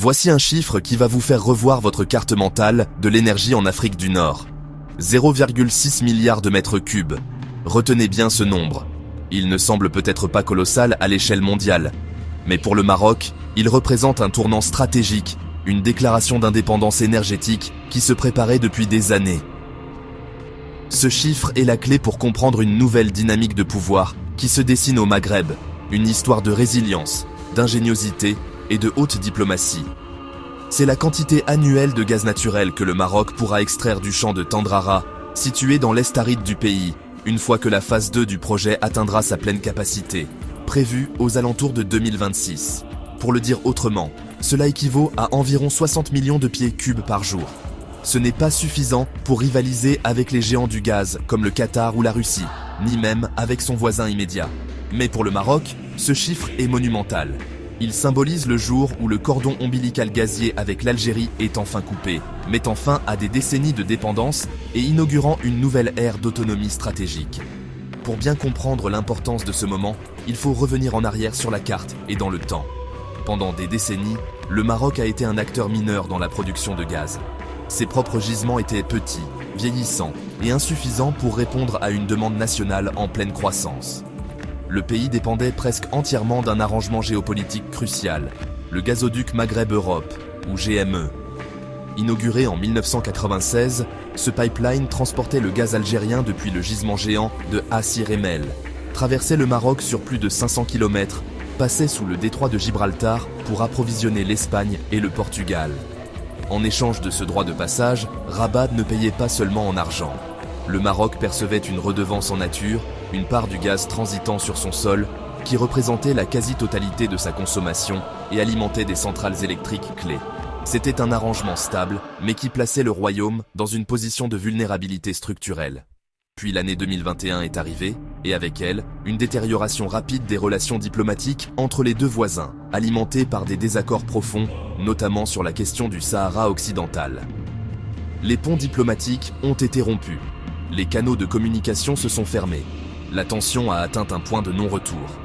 Voici un chiffre qui va vous faire revoir votre carte mentale de l'énergie en Afrique du Nord. 0,6 milliards de mètres cubes. Retenez bien ce nombre. Il ne semble peut-être pas colossal à l'échelle mondiale, mais pour le Maroc, il représente un tournant stratégique, une déclaration d'indépendance énergétique qui se préparait depuis des années. Ce chiffre est la clé pour comprendre une nouvelle dynamique de pouvoir qui se dessine au Maghreb, une histoire de résilience, d'ingéniosité et de haute diplomatie. C'est la quantité annuelle de gaz naturel que le Maroc pourra extraire du champ de Tendrara, situé dans l'est aride du pays, une fois que la phase 2 du projet atteindra sa pleine capacité, prévue aux alentours de 2026. Pour le dire autrement, cela équivaut à environ 60 millions de pieds cubes par jour. Ce n'est pas suffisant pour rivaliser avec les géants du gaz comme le Qatar ou la Russie, ni même avec son voisin immédiat. Mais pour le Maroc, ce chiffre est monumental. Il symbolise le jour où le cordon ombilical gazier avec l'Algérie est enfin coupé, mettant fin à des décennies de dépendance et inaugurant une nouvelle ère d'autonomie stratégique. Pour bien comprendre l'importance de ce moment, il faut revenir en arrière sur la carte et dans le temps. Pendant des décennies, le Maroc a été un acteur mineur dans la production de gaz. Ses propres gisements étaient petits, vieillissants et insuffisants pour répondre à une demande nationale en pleine croissance. Le pays dépendait presque entièrement d'un arrangement géopolitique crucial, le gazoduc Maghreb-Europe, ou GME. Inauguré en 1996, ce pipeline transportait le gaz algérien depuis le gisement géant de Assir Emel, traversait le Maroc sur plus de 500 km, passait sous le détroit de Gibraltar pour approvisionner l'Espagne et le Portugal. En échange de ce droit de passage, Rabat ne payait pas seulement en argent. Le Maroc percevait une redevance en nature, une part du gaz transitant sur son sol, qui représentait la quasi-totalité de sa consommation et alimentait des centrales électriques clés. C'était un arrangement stable, mais qui plaçait le royaume dans une position de vulnérabilité structurelle. Puis l'année 2021 est arrivée, et avec elle, une détérioration rapide des relations diplomatiques entre les deux voisins, alimentée par des désaccords profonds, notamment sur la question du Sahara occidental. Les ponts diplomatiques ont été rompus. Les canaux de communication se sont fermés. La tension a atteint un point de non-retour.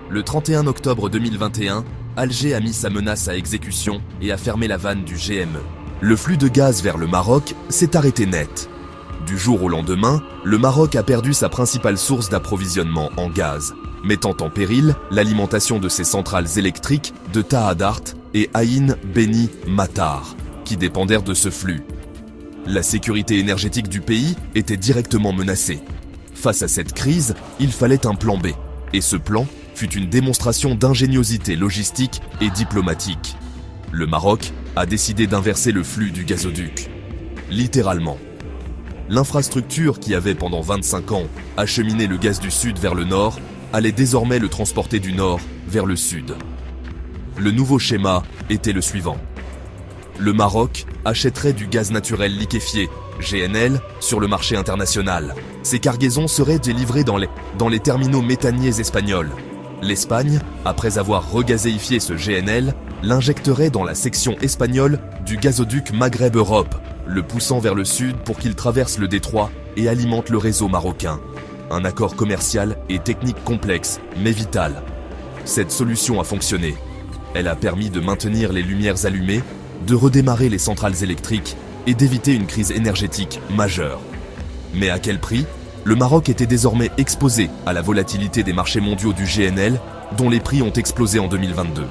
Le 31 octobre 2021, Alger a mis sa menace à exécution et a fermé la vanne du GME. Le flux de gaz vers le Maroc s'est arrêté net. Du jour au lendemain, le Maroc a perdu sa principale source d'approvisionnement en gaz, mettant en péril l'alimentation de ses centrales électriques de Tahadart et Aïn Beni Matar, qui dépendèrent de ce flux. La sécurité énergétique du pays était directement menacée. Face à cette crise, il fallait un plan B, et ce plan fut une démonstration d'ingéniosité logistique et diplomatique. Le Maroc a décidé d'inverser le flux du gazoduc. Littéralement. L'infrastructure qui avait pendant 25 ans acheminé le gaz du sud vers le nord allait désormais le transporter du nord vers le sud. Le nouveau schéma était le suivant. Le Maroc achèterait du gaz naturel liquéfié, GNL, sur le marché international. Ces cargaisons seraient délivrées dans les terminaux méthaniers espagnols. L'Espagne, après avoir regazéifié ce GNL, l'injecterait dans la section espagnole du gazoduc Maghreb-Europe, le poussant vers le sud pour qu'il traverse le détroit et alimente le réseau marocain. Un accord commercial et technique complexe, mais vital. Cette solution a fonctionné. Elle a permis de maintenir les lumières allumées, de redémarrer les centrales électriques et d'éviter une crise énergétique majeure. Mais à quel prix ? Le Maroc était désormais exposé à la volatilité des marchés mondiaux du GNL, dont les prix ont explosé en 2022.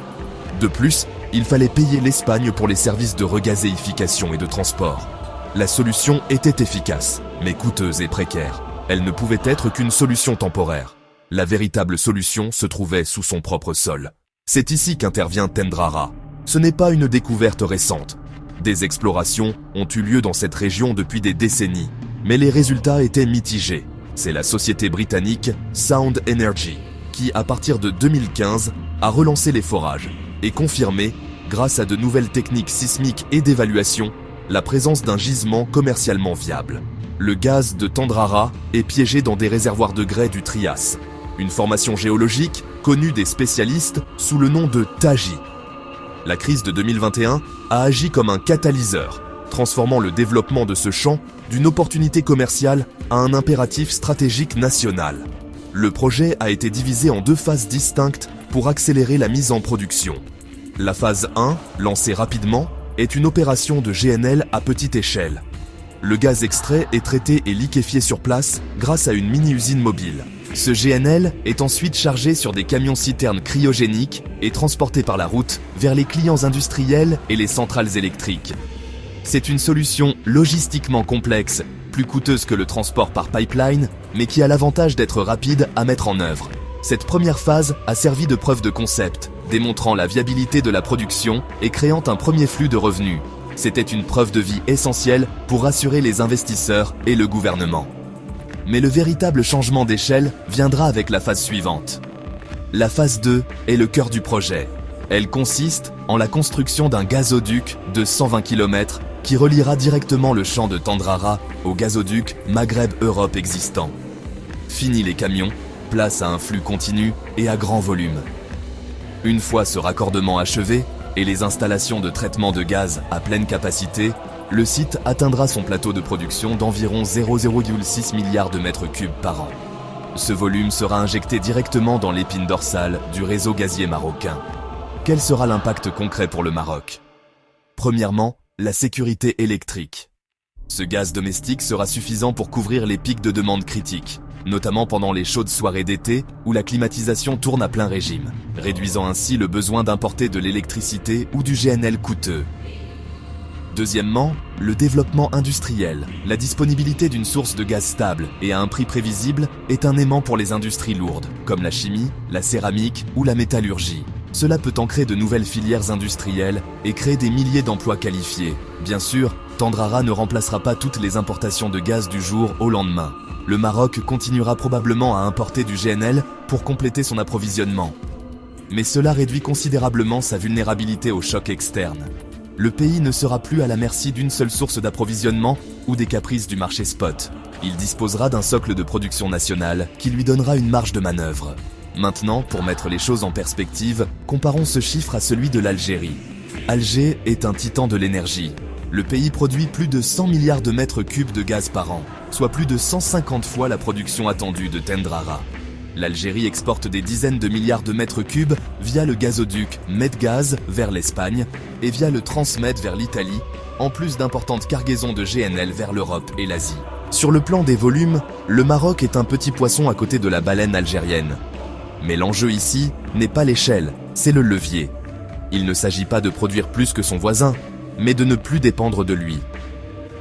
De plus, il fallait payer l'Espagne pour les services de regazéification et de transport. La solution était efficace, mais coûteuse et précaire. Elle ne pouvait être qu'une solution temporaire. La véritable solution se trouvait sous son propre sol. C'est ici qu'intervient Tendrara. Ce n'est pas une découverte récente. Des explorations ont eu lieu dans cette région depuis des décennies, mais les résultats étaient mitigés. C'est la société britannique Sound Energy qui, à partir de 2015, a relancé les forages et confirmé, grâce à de nouvelles techniques sismiques et d'évaluation, la présence d'un gisement commercialement viable. Le gaz de Tendrara est piégé dans des réservoirs de grès du Trias, une formation géologique connue des spécialistes sous le nom de Taji. La crise de 2021 a agi comme un catalyseur, transformant le développement de ce champ d'une opportunité commerciale à un impératif stratégique national. Le projet a été divisé en deux phases distinctes pour accélérer la mise en production. La phase 1, lancée rapidement, est une opération de GNL à petite échelle. Le gaz extrait est traité et liquéfié sur place grâce à une mini-usine mobile. Ce GNL est ensuite chargé sur des camions-citernes cryogéniques et transporté par la route vers les clients industriels et les centrales électriques. C'est une solution logistiquement complexe, plus coûteuse que le transport par pipeline, mais qui a l'avantage d'être rapide à mettre en œuvre. Cette première phase a servi de preuve de concept, démontrant la viabilité de la production et créant un premier flux de revenus. C'était une preuve de vie essentielle pour rassurer les investisseurs et le gouvernement. Mais le véritable changement d'échelle viendra avec la phase suivante. La phase 2 est le cœur du projet. Elle consiste en la construction d'un gazoduc de 120 km qui reliera directement le champ de Tendrara au gazoduc Maghreb-Europe existant. Fini les camions, place à un flux continu et à grand volume. Une fois ce raccordement achevé et les installations de traitement de gaz à pleine capacité, le site atteindra son plateau de production d'environ 0,6 milliards de mètres cubes par an. Ce volume sera injecté directement dans l'épine dorsale du réseau gazier marocain. Quel sera l'impact concret pour le Maroc? Premièrement, la sécurité électrique. Ce gaz domestique sera suffisant pour couvrir les pics de demande critiques, notamment pendant les chaudes soirées d'été où la climatisation tourne à plein régime, réduisant ainsi le besoin d'importer de l'électricité ou du GNL coûteux. Deuxièmement, le développement industriel. La disponibilité d'une source de gaz stable et à un prix prévisible est un aimant pour les industries lourdes, comme la chimie, la céramique ou la métallurgie. Cela peut ancrer de nouvelles filières industrielles et créer des milliers d'emplois qualifiés. Bien sûr, Tendrara ne remplacera pas toutes les importations de gaz du jour au lendemain. Le Maroc continuera probablement à importer du GNL pour compléter son approvisionnement. Mais cela réduit considérablement sa vulnérabilité aux chocs externes. Le pays ne sera plus à la merci d'une seule source d'approvisionnement ou des caprices du marché spot. Il disposera d'un socle de production nationale qui lui donnera une marge de manœuvre. Maintenant, pour mettre les choses en perspective, comparons ce chiffre à celui de l'Algérie. Alger est un titan de l'énergie. Le pays produit plus de 100 milliards de mètres cubes de gaz par an, soit plus de 150 fois la production attendue de Tendrara. L'Algérie exporte des dizaines de milliards de mètres cubes via le gazoduc Medgaz vers l'Espagne et via le Transmed vers l'Italie, en plus d'importantes cargaisons de GNL vers l'Europe et l'Asie. Sur le plan des volumes, le Maroc est un petit poisson à côté de la baleine algérienne. Mais l'enjeu ici n'est pas l'échelle, c'est le levier. Il ne s'agit pas de produire plus que son voisin, mais de ne plus dépendre de lui.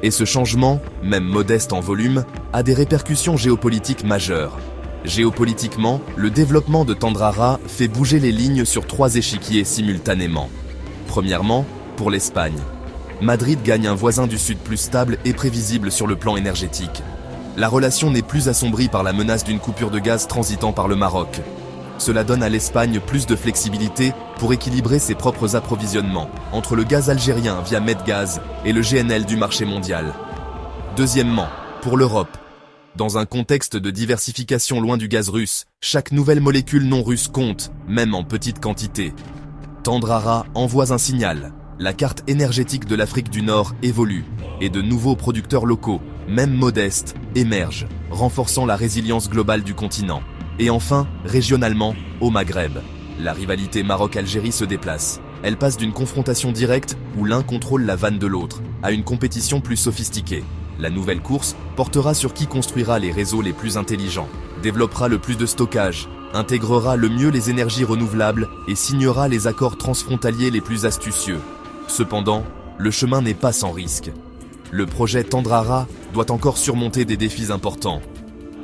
Et ce changement, même modeste en volume, a des répercussions géopolitiques majeures. Géopolitiquement, le développement de Tendrara fait bouger les lignes sur 3 échiquiers simultanément. Premièrement, pour l'Espagne. Madrid gagne un voisin du Sud plus stable et prévisible sur le plan énergétique. La relation n'est plus assombrie par la menace d'une coupure de gaz transitant par le Maroc. Cela donne à l'Espagne plus de flexibilité pour équilibrer ses propres approvisionnements entre le gaz algérien via Medgaz et le GNL du marché mondial. Deuxièmement, pour l'Europe. Dans un contexte de diversification loin du gaz russe, chaque nouvelle molécule non russe compte, même en petite quantité. Tendrara envoie un signal. La carte énergétique de l'Afrique du Nord évolue, et de nouveaux producteurs locaux, même modestes, émergent, renforçant la résilience globale du continent. Et enfin, régionalement, au Maghreb. La rivalité Maroc-Algérie se déplace. Elle passe d'une confrontation directe, où l'un contrôle la vanne de l'autre, à une compétition plus sophistiquée. La nouvelle course portera sur qui construira les réseaux les plus intelligents, développera le plus de stockage, intégrera le mieux les énergies renouvelables et signera les accords transfrontaliers les plus astucieux. Cependant, le chemin n'est pas sans risque. Le projet Tendrara doit encore surmonter des défis importants.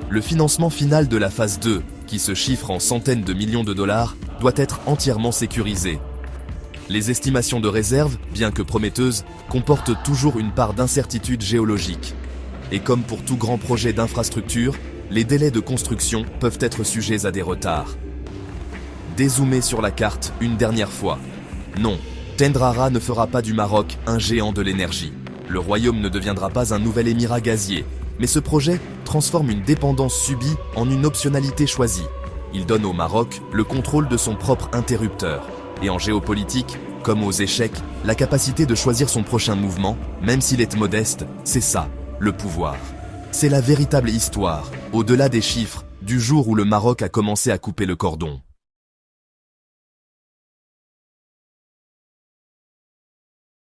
Le financement final de la phase 2, qui se chiffre en centaines de millions de dollars, doit être entièrement sécurisé. Les estimations de réserve, bien que prometteuses, comportent toujours une part d'incertitude géologique. Et comme pour tout grand projet d'infrastructure, les délais de construction peuvent être sujets à des retards. Dézoomer sur la carte une dernière fois. Non, Tendrara ne fera pas du Maroc un géant de l'énergie. Le royaume ne deviendra pas un nouvel émirat gazier. Mais ce projet transforme une dépendance subie en une optionnalité choisie. Il donne au Maroc le contrôle de son propre interrupteur. Et en géopolitique, comme aux échecs, la capacité de choisir son prochain mouvement, même s'il est modeste, c'est ça, le pouvoir. C'est la véritable histoire, au-delà des chiffres, du jour où le Maroc a commencé à couper le cordon.